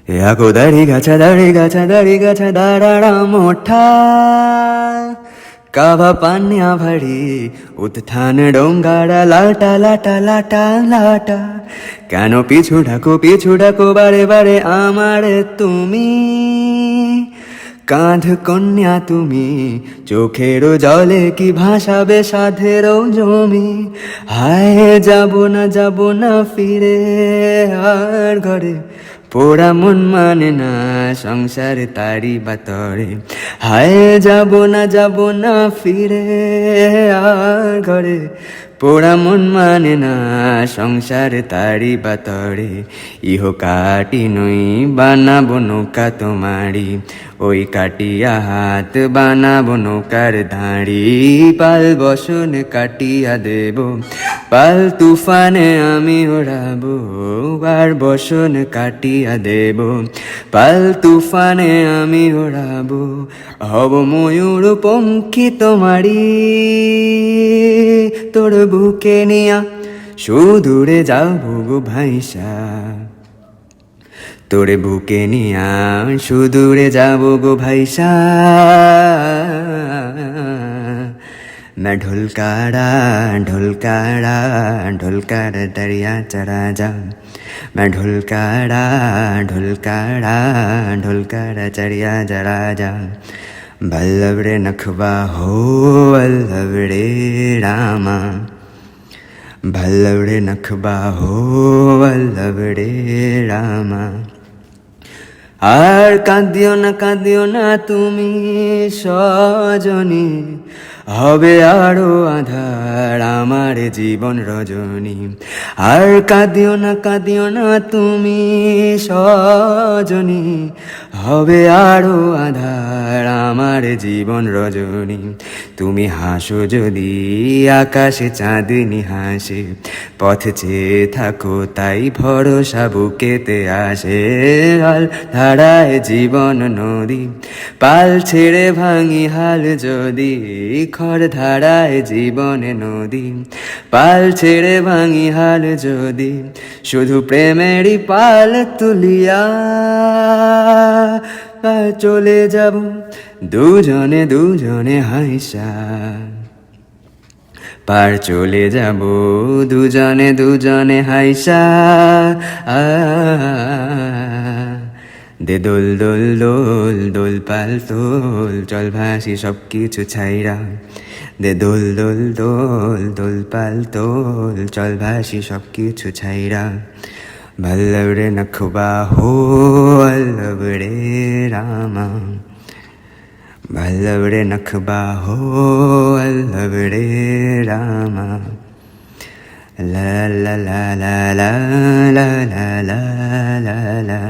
याको दाढी गाछा दाडाडा मोठा काभा पान्या भाडी उत्थान डोंगाडा लाटा लाटा लाटा लाटा কেন পিছু ডাকো বারে বারে আমারে তুমি কাঁধ কন্যা তুমি চোখের জলে কি ভাসাবে সাধেরও জমি হায় যাব না ফিরে আর ঘরে পোড়া মন মানে না সংসার তারি বাতরে হায় যাব না ফিরে আর ঘরে পোড়া মন মানে না সংসার তারি বাতরে ইহো কাটি নই বানাবো নৌকা তোমারি ওই কাটিয়া হাত বানাবো নৌকার ধাড়ি পাল বসন কাটিয়া দেব পাল তুফানে আমি ওড়াবো আর বসন কাটিয়া দেব পাল তুফানে আমি ওড়াবো হব ময়ূর পঙ্খী তোমারি তোর বুকে নিয়া সুদূরে যাবো গো ভাইসা তোরে বুকে নিয়া সুদূরে যাবো গো ভাইসা मैं ढोलकाड़ा दरिया चढ़ा जा मैं ढोलकाड़ा चढ़िया जरा जा बल्लभ रे नखबा हो वल्लभ रे रामा बल्लभ रे नखबा हो वल्लभ रे रामा আর কাঁদিও না তুমি সজনী হবে আরো আধার আমার জীবন রজনী আর কাঁদিও না তুমি সজনী হবে আরো আধার আমার জীবন রজনী তুমি হাসো যদি আকাশে চাঁদনি হাসে পথ চেয়ে থাকো তাই ভরসা বুকেতে আসে আর ধারায় জীবন নদী পাল ছেড়ে ভাঙি হাল যদি খড় ধারায় জীবন নদী পাল ছেড়ে ভাঙি হাল যদি শুধু প্রেমেরই পাল তুলিয়া চলে যাব দুজনে হাইসা পার চলে যাব দুজনে হাইসা দে দোল দোল দোল দোল পাল তোল চল ভাসি সব কিছু ছাইরা দে দোল দোল দোল দোল পাল তোল চল ভাসি সব কিছু ছাইরা বল্লভ রে নখবা হো বল্লভ রে রামা বল্লভ রে নখবা হো বল্লভ রে রামা লা লা লা লা লা লা লা লা লা